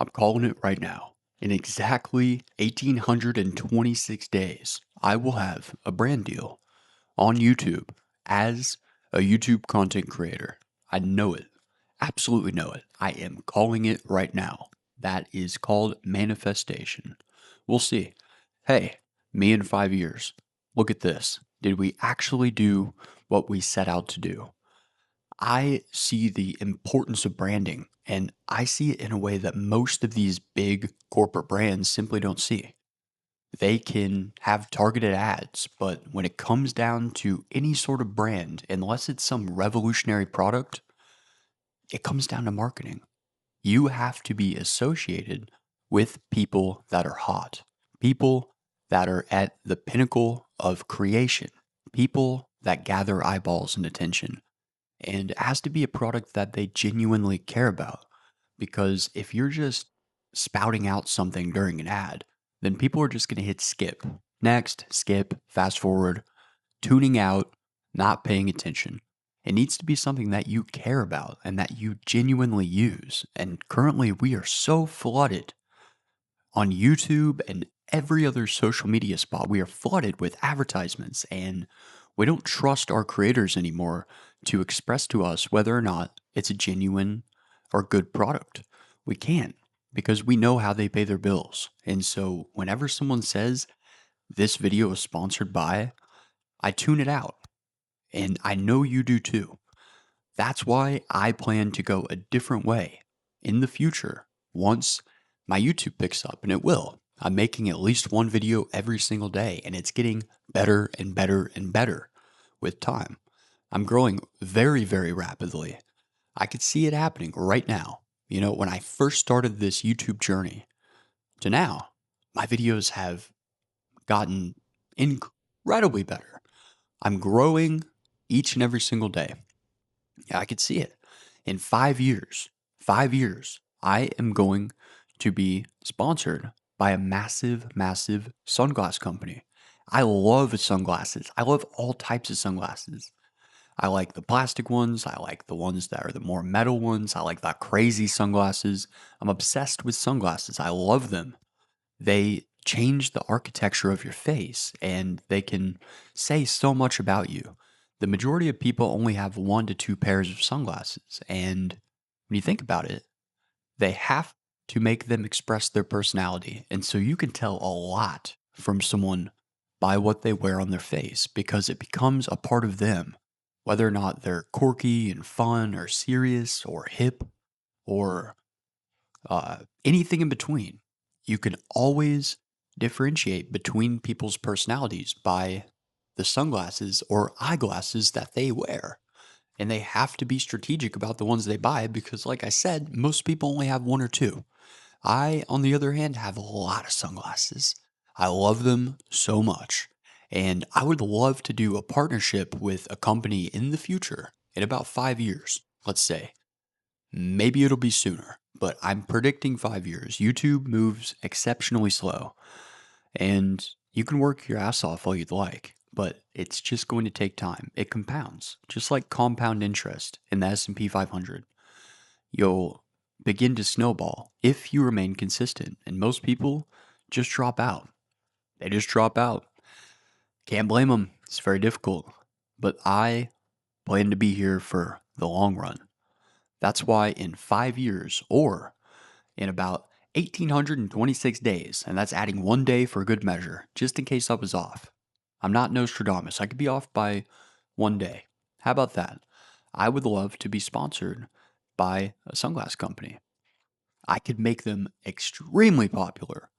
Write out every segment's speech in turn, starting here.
I'm calling it right now. In exactly 1,826 days, I will have a brand deal on YouTube as a YouTube content creator. I know it. Absolutely know it. I am calling it right now. That is called manifestation. We'll see. Hey, me in 5 years. Look at this. Did we actually do what we set out to do? I see the importance of branding, and I see it in a way that most of these big corporate brands simply don't see. They can have targeted ads, but when it comes down to any sort of brand, unless it's some revolutionary product, it comes down to marketing. You have to be associated with people that are hot, people that are at the pinnacle of creation, people that gather eyeballs and attention. And it has to be a product that they genuinely care about. Because if you're just spouting out something during an ad, then people are just going to hit skip, next, skip, fast forward, tuning out, not paying attention. It needs to be something that you care about and that you genuinely use. And currently, we are so flooded on YouTube and every other social media spot. We are flooded with advertisements, and we don't trust our creators anymore to express to us whether or not it's a genuine or good product. We can't because we know how they pay their bills. And so, whenever someone says this video is sponsored by, I tune it out. And I know you do too. That's why I plan to go a different way in the future once my YouTube picks up, and it will. I'm making at least one video every single day, and it's getting better and better and better with time. I'm growing very, very rapidly. I could see it happening right now. You know, when I first started this YouTube journey to now, my videos have gotten incredibly better. I'm growing each and every single day. Yeah, I could see it. In 5 years, I am going to be sponsored by a massive, massive sunglass company. I love sunglasses. I love all types of sunglasses. I like the plastic ones. I like the ones that are the more metal ones. I like the crazy sunglasses. I'm obsessed with sunglasses. I love them. They change the architecture of your face and they can say so much about you. The majority of people only have 1 to 2 pairs of sunglasses. And when you think about it, they have to make them express their personality. And so you can tell a lot from someone by what they wear on their face because it becomes a part of them, whether or not they're quirky and fun or serious or hip or anything in between. You can always differentiate between people's personalities by the sunglasses or eyeglasses that they wear. And they have to be strategic about the ones they buy because, like I said, most people only have 1 or 2. I, on the other hand, have a lot of sunglasses. I love them so much. And I would love to do a partnership with a company in the future, in about 5 years, let's say. Maybe it'll be sooner, but I'm predicting 5 years. YouTube moves exceptionally slow, and you can work your ass off all you'd like, but it's just going to take time. It compounds, just like compound interest in the S&P 500. You'll begin to snowball if you remain consistent, and most people just drop out. They just drop out. Can't blame them. It's very difficult, but I plan to be here for the long run. That's why in 5 years or in about 1,826 days, and that's adding 1 day for good measure, just in case I was off. I'm not Nostradamus. I could be off by 1 day. How about that? I would love to be sponsored by a sunglass company. I could make them extremely popular,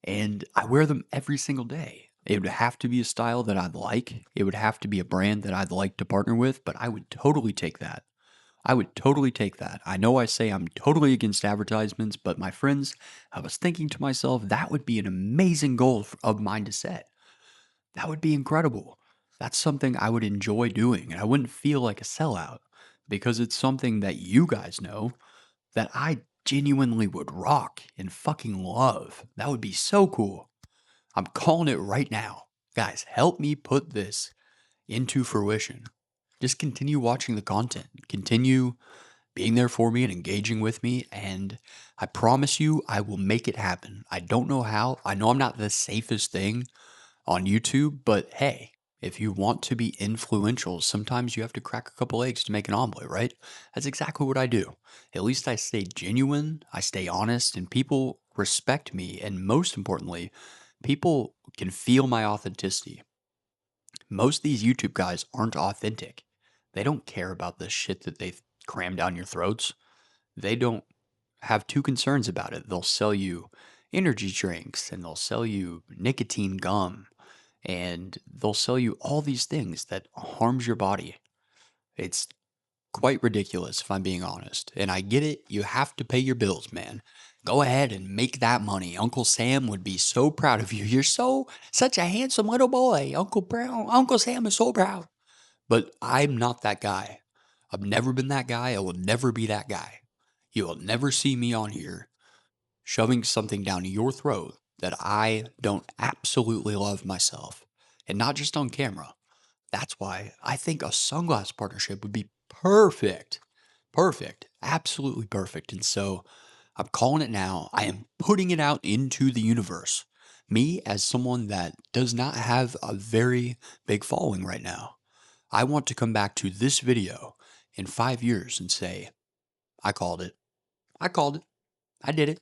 and I wear them every single day. It would have to be a style that I'd like. It would have to be a brand that I'd like to partner with, but I would totally take that. I would totally take that. I know I say I'm totally against advertisements, but my friends, I was thinking to myself, that would be an amazing goal of mine to set. That would be incredible. That's something I would enjoy doing, and I wouldn't feel like a sellout because it's something that you guys know that I genuinely would rock and fucking love. That would be so cool. I'm calling it right now. Guys, help me put this into fruition. Just continue watching the content. Continue being there for me and engaging with me. And I promise you, I will make it happen. I don't know how. I know I'm not the safest thing on YouTube, but hey, if you want to be influential, sometimes you have to crack a couple eggs to make an omelet, right? That's exactly what I do. At least I stay genuine, I stay honest, and people respect me. And most importantly, people can feel my authenticity. Most of these YouTube guys aren't authentic. They don't care about the shit that they cram down your throats. They don't have two concerns about it. They'll sell you energy drinks and they'll sell you nicotine gum and they'll sell you all these things that harms your body. It's quite ridiculous if I'm being honest. And I get it, you have to pay your bills, man. Go ahead and make that money. Uncle Sam would be so proud of you. You're such a handsome little boy. Uncle Sam is so proud. But I'm not that guy. I've never been that guy. I will never be that guy. You will never see me on here shoving something down your throat that I don't absolutely love myself. And not just on camera. That's why I think a sunglass partnership would be perfect. Perfect. Absolutely perfect. And so I'm calling it now. I am putting it out into the universe. Me, as someone that does not have a very big following right now, I want to come back to this video in 5 years and say, I called it. I called it. I did it.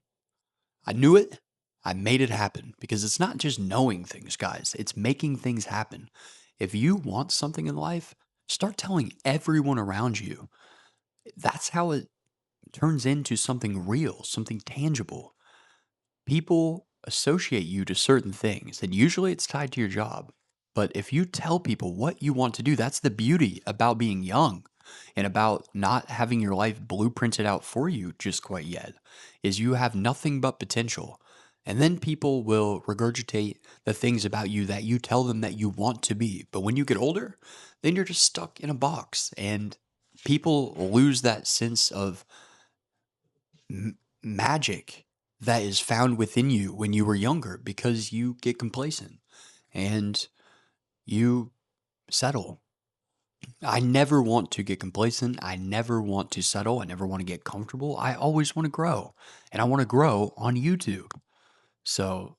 I knew it. I made it happen because it's not just knowing things, guys. It's making things happen. If you want something in life, start telling everyone around you. That's how it turns into something real, something tangible. People associate you to certain things, and usually it's tied to your job. But if you tell people what you want to do, that's the beauty about being young and about not having your life blueprinted out for you just quite yet, is you have nothing but potential. And then people will regurgitate the things about you that you tell them that you want to be. But when you get older, then you're just stuck in a box and people lose that sense of magic that is found within you when you were younger because you get complacent and you settle. I never want to get complacent. I never want to settle. I never want to get comfortable. I always want to grow, and I want to grow on YouTube. So,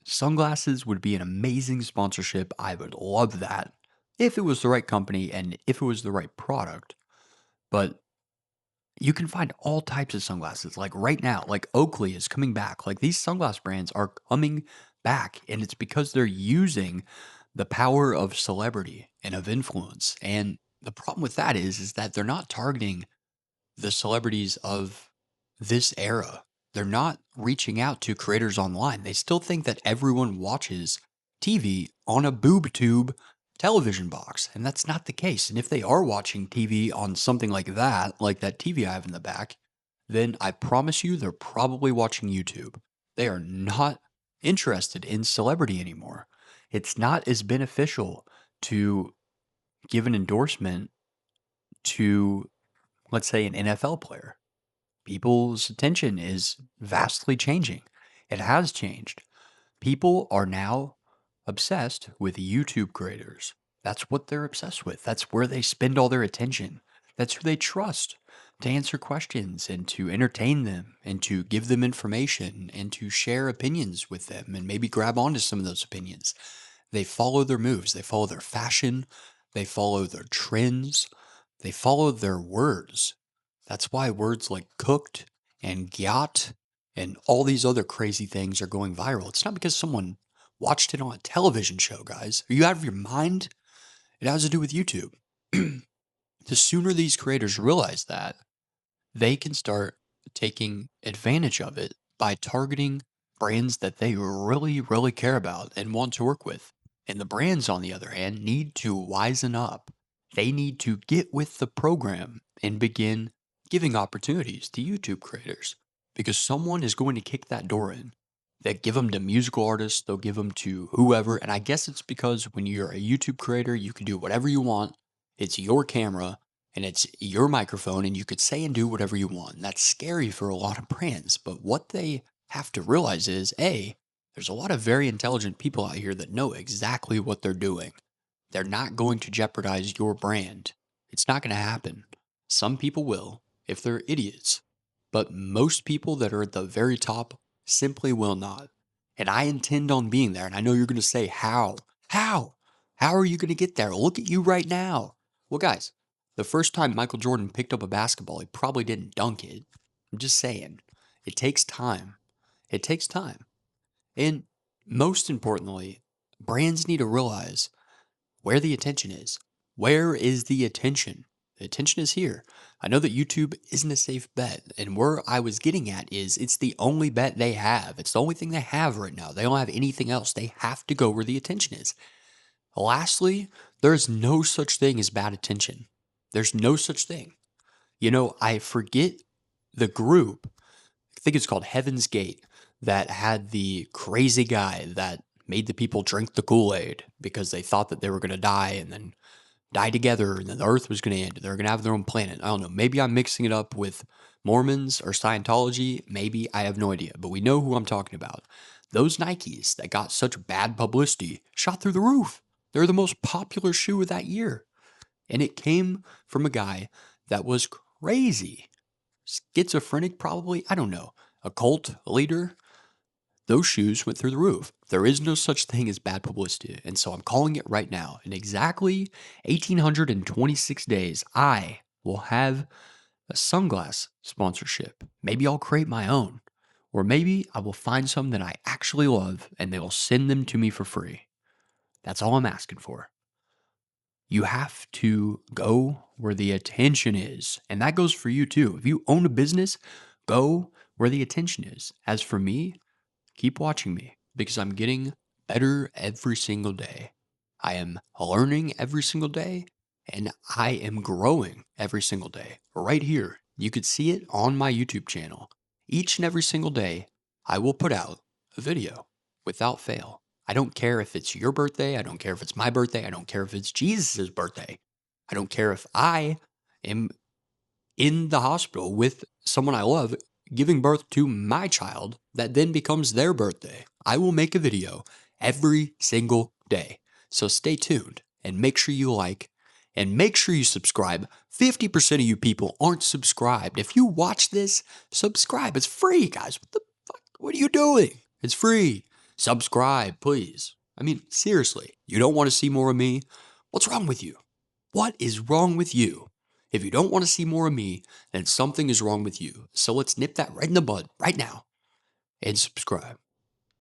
sunglasses would be an amazing sponsorship. I would love that if it was the right company and if it was the right product. But you can find all types of sunglasses. Like right now, like Oakley is coming back. Like these sunglass brands are coming back, and it's because they're using the power of celebrity and of influence. And the problem with that is that they're not targeting the celebrities of this era. They're not reaching out to creators online. They still think that everyone watches TV on a boob tube television box, and that's not the case. And if they are watching TV on something like that TV I have in the back, then I promise you they're probably watching YouTube. They are not interested in celebrity anymore. It's not as beneficial to give an endorsement to, let's say, an NFL player. People's attention is vastly changing. It has changed. People are now obsessed with YouTube creators. That's what they're obsessed with. That's where they spend all their attention. That's who they trust to answer questions and to entertain them and to give them information and to share opinions with them and maybe grab onto some of those opinions. They follow their moves, they follow their fashion, they follow their trends, they follow their words. That's why words like cooked and gyat and all these other crazy things are going viral. It's not because someone watched it on a television show, guys. Are you out of your mind? It has to do with YouTube. The sooner these creators realize that, they can start taking advantage of it by targeting brands that they really, really care about and want to work with. And the brands, on the other hand, need to wisen up. They need to get with the program and begin giving opportunities to YouTube creators because someone is going to kick that door in. They give them to musical artists, they'll give them to whoever. And I guess it's because when you're a YouTube creator, you can do whatever you want. It's your camera and it's your microphone, and you could say and do whatever you want. And that's scary for a lot of brands. But what they have to realize is A, there's a lot of very intelligent people out here that know exactly what they're doing. They're not going to jeopardize your brand. It's not going to happen. Some people will, if they're idiots. But most people that are at the very top simply will not. And I intend on being there. And I know you're going to say, how? How? How are you going to get there? Look at you right now. Well, guys, the first time Michael Jordan picked up a basketball, he probably didn't dunk it. I'm just saying, it takes time. It takes time. And most importantly, brands need to realize where the attention is. Where is the attention? The attention is here. I know that YouTube isn't a safe bet. And where I was getting at is it's the only bet they have. It's the only thing they have right now. They don't have anything else. They have to go where the attention is. Lastly, there's no such thing as bad attention. There's no such thing. You know, I forget the group, I think it's called Heaven's Gate, that had the crazy guy that made the people drink the Kool-Aid because they thought that they were going to die and then die together and then the earth was going to end. They were going to have their own planet. I don't know. Maybe I'm mixing it up with Mormons or Scientology. Maybe. I have no idea. But we know who I'm talking about. Those Nikes that got such bad publicity shot through the roof. They're the most popular shoe of that year. And it came from a guy that was crazy. Schizophrenic, probably. I don't know. A cult leader. Those shoes went through the roof. There is no such thing as bad publicity. And so I'm calling it right now. In exactly 1,826 days, I will have a sunglass sponsorship. Maybe I'll create my own. Or maybe I will find some that I actually love and they will send them to me for free. That's all I'm asking for. You have to go where the attention is. And that goes for you too. If you own a business, go where the attention is. As for me, keep watching me because I'm getting better every single day. I am learning every single day and I am growing every single day. Right here, you could see it on my YouTube channel. Each and every single day, I will put out a video without fail. I don't care if it's your birthday. I don't care if it's my birthday. I don't care if it's Jesus' birthday. I don't care if I am in the hospital with someone I love giving birth to my child that then becomes their birthday. I will make a video every single day. So stay tuned and make sure you like and make sure you subscribe. 50% of you people aren't subscribed. If you watch this, subscribe. It's free, guys. What the fuck? What are you doing? It's free. Subscribe, please. I mean, seriously, you don't want to see more of me? What's wrong with you? What is wrong with you? If you don't want to see more of me, then something is wrong with you. So let's nip that right in the bud right now and subscribe.